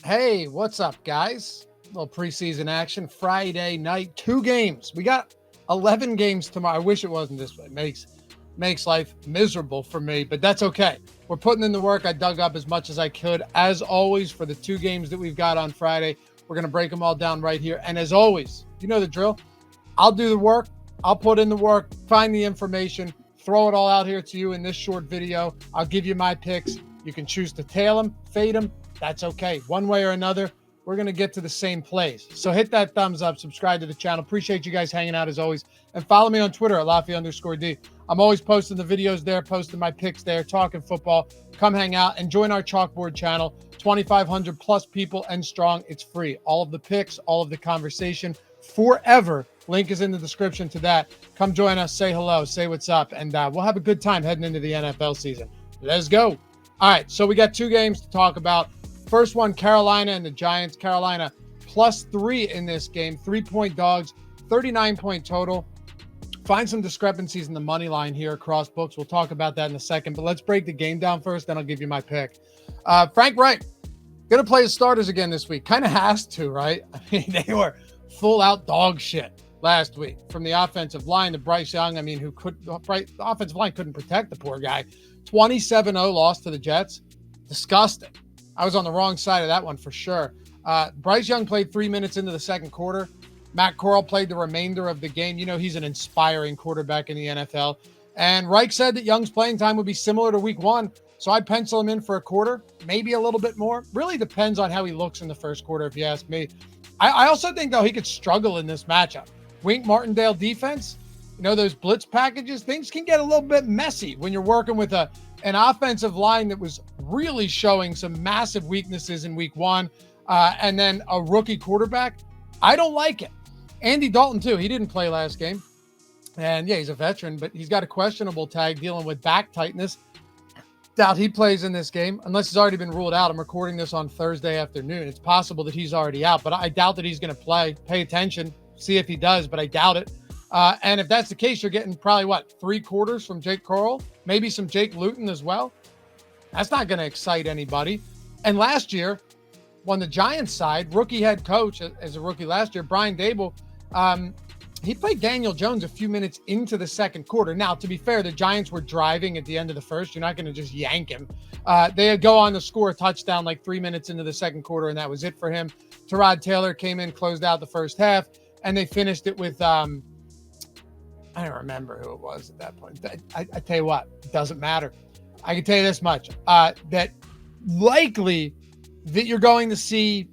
Hey, what's up, guys? A little preseason action. Friday night, 2 games. We got 11 games tomorrow. I wish it wasn't this way. Makes life miserable for me, but that's okay. We're putting in the work. I dug up as much as I could. As always, for the 2 games that we've got on Friday, we're going to break them all down right here. And as always, you know the drill. I'll do the work. I'll put in the work, find the information, throw it all out here to you in this short video. I'll give you my picks. You can choose to tail them, fade them. That's okay. One way or another, we're going to get to the same place. So hit that thumbs up, subscribe to the channel. Appreciate you guys hanging out as always. And follow me on Twitter at Loughy_D. I'm always posting the videos there, posting my picks there, talking football. Come hang out and join our chalkboard channel. 2,500 plus people and strong. It's free. All of the picks, all of the conversation forever. Link is in the description to that. Come join us, say hello, say what's up, and we'll have a good time heading into the NFL season. Let's go. All right, so we got 2 games to talk about. First one, Carolina and the Giants. Carolina +3 in this game, 3-point dogs, 39-point total. Find some discrepancies in the money line here across books. We'll talk about that in a second, but let's break the game down first, then I'll give you my pick. Frank Reich, going to play his starters again this week. Kind of has to, right? I mean, they were full-out dog shit last week. From the offensive line to Bryce Young, I mean, the offensive line couldn't protect the poor guy. 27-0 loss to the Jets. Disgusting. I was on the wrong side of that one for sure. Bryce Young played 3 minutes into the second quarter. Matt Corral played the remainder of the game. You know, he's an inspiring quarterback in the NFL. And Reich said that Young's playing time would be similar to week 1. So I'd pencil him in for a quarter, maybe a little bit more. Really depends on how he looks in the first quarter, if you ask me. I also think, though, he could struggle in this matchup. Wink Martindale defense, you know, those blitz packages, things can get a little bit messy when you're working with an offensive line that was really showing some massive weaknesses in week 1, and then a rookie quarterback. I don't like it. Andy Dalton, too. He didn't play last game. And, yeah, he's a veteran, but he's got a questionable tag dealing with back tightness. Doubt he plays in this game, unless he's already been ruled out. I'm recording this on Thursday afternoon. It's possible that he's already out, but I doubt that he's going to play. Pay attention. See if he does, but I doubt it. And if that's the case, you're getting probably, 3 quarters from Jake Corral, maybe some Jake Luton as well. That's not going to excite anybody. And last year, on the Giants side, rookie head coach, as a rookie last year, Brian Dable, he played Daniel Jones a few minutes into the second quarter. Now, to be fair, the Giants were driving at the end of the first. You're not going to just yank him. They go on to score a touchdown 3 minutes into the second quarter, and that was it for him. Tyrod Taylor came in, closed out the first half, and they finished it with I don't remember who it was at that point. I tell you what, it doesn't matter. I can tell you this much, that likely that you're going to see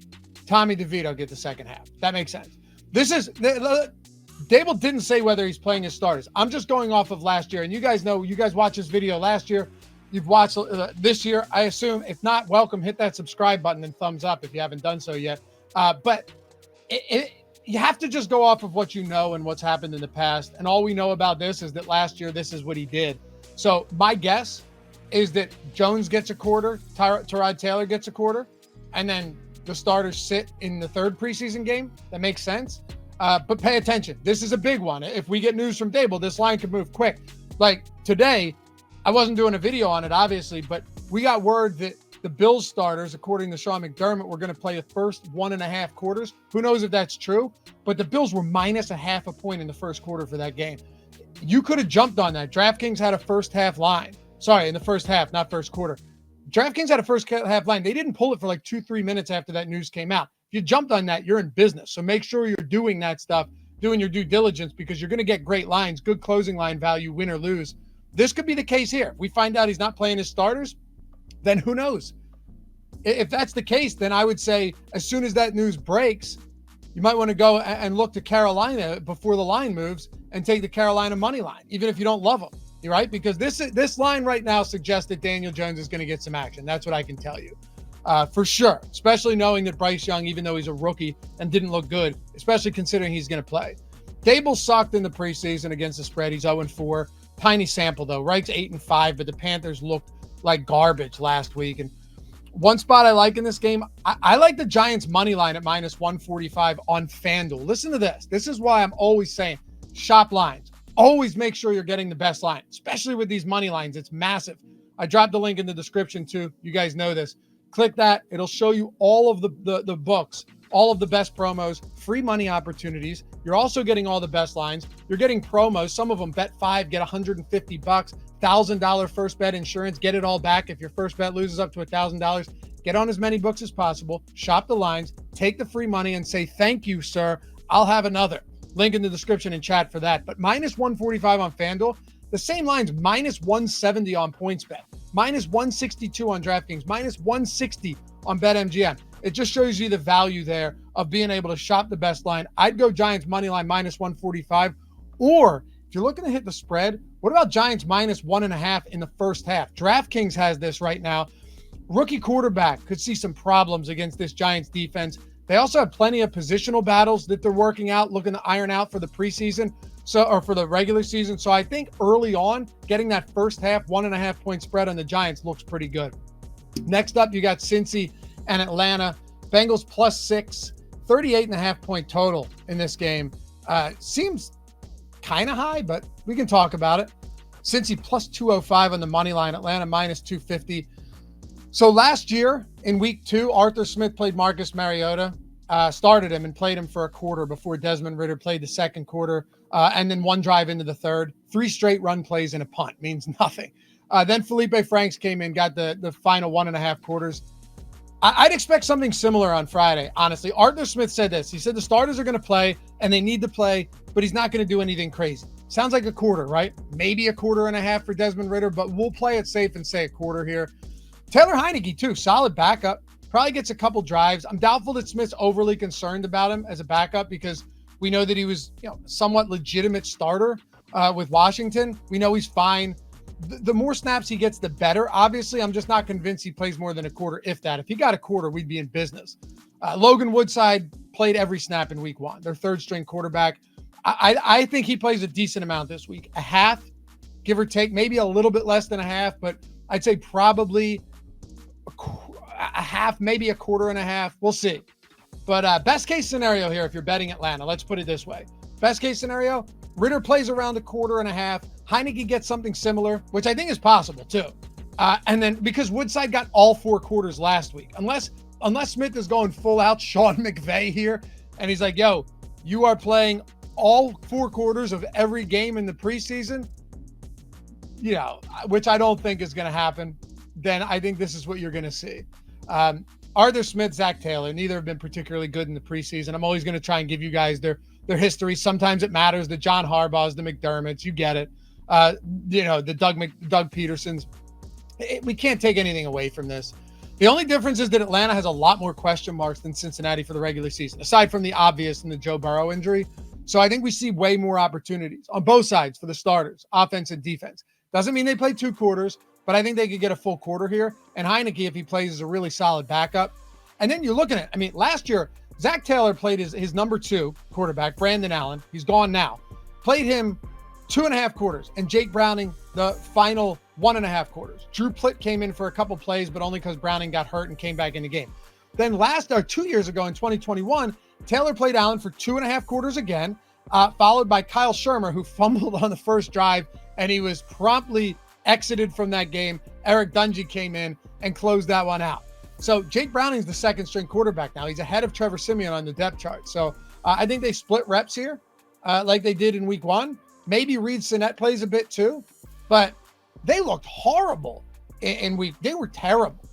Tommy DeVito get the second half. That makes sense. Dable didn't say whether he's playing his starters. I'm just going off of last year. And you guys know, you guys watched this video last year. You've watched this year, I assume. If not, welcome. Hit that subscribe button and thumbs up if you haven't done so yet. But you have to just go off of what you know and what's happened in the past. And all we know about this is that last year, this is what he did. So my guess is that Jones gets a quarter, Tyrod Taylor gets a quarter, and then the starters sit in the third preseason game. That makes sense. But pay attention. This is a big one. If we get news from Dable, this line could move quick. Like today, I wasn't doing a video on it, obviously, but we got word that the Bills starters, according to Sean McDermott, were going to play the first 1.5 quarters. Who knows if that's true? But the Bills were minus -0.5 point in the first quarter for that game. You could have jumped on that. DraftKings had a first half line. Sorry, in the first half, not first quarter. DraftKings had a first half line. They didn't pull it for 2-3 minutes after that news came out. If you jumped on that, you're in business. So make sure you're doing that stuff, doing your due diligence, because you're going to get great lines, good closing line value, win or lose. This could be the case here. If we find out he's not playing his starters, then who knows? If that's the case, then I would say as soon as that news breaks, you might want to go and look to Carolina before the line moves and take the Carolina money line, even if you don't love them, right? Because this line right now suggests that Daniel Jones is going to get some action. That's what I can tell you. For sure, especially knowing that Bryce Young, even though he's a rookie and didn't look good, especially considering he's going to play. Dable sucked in the preseason against the spread. He's 0-4. Tiny sample, though. Reich's 8-5, but the Panthers looked like garbage last week. And one spot I like in this game, I like the Giants' money line at -145 on FanDuel. Listen to this. This is why I'm always saying shop lines. Always make sure you're getting the best line, especially with these money lines. It's massive. I dropped the link in the description, too. You guys know this. Click that. It'll show you all of the books, all of the best promos, free money opportunities. You're also getting all the best lines. You're getting promos. Some of them bet 5, get $150, $1,000 first bet insurance, get it all back. If your first bet loses up to $1,000, get on as many books as possible, shop the lines, take the free money and say, thank you, sir. I'll have another. Link in the description and chat for that. But minus 145 on FanDuel, the same lines, minus 170 on PointsBet, minus 162 on DraftKings, minus 160 on BetMGM. It just shows you the value there of being able to shop the best line. I'd go Giants money line minus 145. Or if you're looking to hit the spread, what about Giants minus 1.5 in the first half? DraftKings has this right now. Rookie quarterback could see some problems against this Giants defense. They also have plenty of positional battles that they're working out, looking to iron out for the preseason, or for the regular season. So I think early on, getting that first half 1.5 point spread on the Giants looks pretty good. Next up, you got Cincy and Atlanta. Bengals +6, 38.5 point total in this game. Seems kind of high, but we can talk about it. Cincy +205 on the money line, Atlanta minus 250. So last year in week 2, Arthur Smith played Marcus Mariota, started him and played him for a quarter before Desmond Ridder played the second quarter, and then one drive into the third. 3 straight run plays and a punt means nothing. Then Felipe Franks came in, got the final 1.5 quarters. I'd expect something similar on Friday, honestly. Arthur Smith said this. He said the starters are going to play, and they need to play, but he's not going to do anything crazy. Sounds like a quarter, right? Maybe a 1.25 for Desmond Ridder, but we'll play it safe and say a quarter here. Taylor Heineke, too, solid backup. Probably gets a couple drives. I'm doubtful that Smith's overly concerned about him as a backup because we know that he was, somewhat legitimate starter with Washington. We know he's fine. The more snaps he gets, the better. Obviously, I'm just not convinced he plays more than a quarter, if that. If he got a quarter, we'd be in business. Logan Woodside played every snap in week 1. Their third-string quarterback. I think he plays a decent amount this week. A half, give or take, maybe a little bit less than a half, but I'd say probably a half, maybe a 1.25. We'll see. But best case scenario here, if you're betting Atlanta, let's put it this way. Best case scenario, Ridder plays around a 1.25. Heineke gets something similar, which I think is possible too. And then because Woodside got all 4 quarters last week, unless Smith is going full out Sean McVay here, and he's like, yo, you are playing all 4 quarters of every game in the preseason, which I don't think is going to happen, then I think this is what you're going to see. Arthur Smith, Zach Taylor, neither have been particularly good in the preseason. I'm always going to try and give you guys their history. Sometimes it matters. The John Harbaughs, the McDermotts, you get it. The Doug Petersons. We can't take anything away from this. The only difference is that Atlanta has a lot more question marks than Cincinnati for the regular season, aside from the obvious and the Joe Burrow injury. So I think we see way more opportunities on both sides for the starters, offense and defense. Doesn't mean they play 2 quarters, but I think they could get a full quarter here. And Heineke, if he plays, is a really solid backup. And then you're looking at, last year, Zach Taylor played his number 2 quarterback, Brandon Allen. He's gone now. Played him 2.5 quarters. And Jake Browning, the final 1.5 quarters. Drew Plitt came in for a couple plays, but only because Browning got hurt and came back in the game. Then 2 years ago in 2021, Taylor played Allen for 2.5 quarters again, followed by Kyle Shermer, who fumbled on the first drive, and he was promptly exited from that game. Eric Dungy came in and closed that one out. So Jake Browning's the second-string quarterback now. He's ahead of Trevor Siemian on the depth chart. So I think they split reps here like they did in week 1. Maybe Reed Sinnett plays a bit too, but they looked horrible in week. They were terrible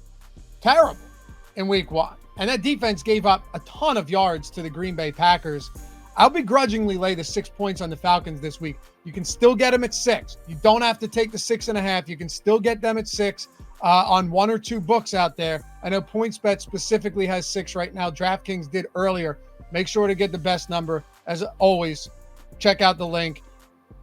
in week 1. And that defense gave up a ton of yards to the Green Bay Packers. I'll begrudgingly lay the 6 points on the Falcons this week. You can still get them at 6. You don't have to take the 6.5. You can still get them at 6 on 1 or 2 books out there. I know PointsBet specifically has 6 right now. DraftKings did earlier. Make sure to get the best number. As always, check out the link.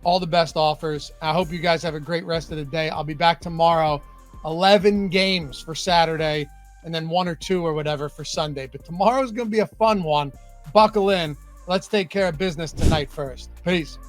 All the best offers. I hope you guys have a great rest of the day. I'll be back tomorrow. 11 games for Saturday, and then 1 or 2 or whatever for Sunday. But tomorrow's going to be a fun one. Buckle in. Let's take care of business tonight first. Peace.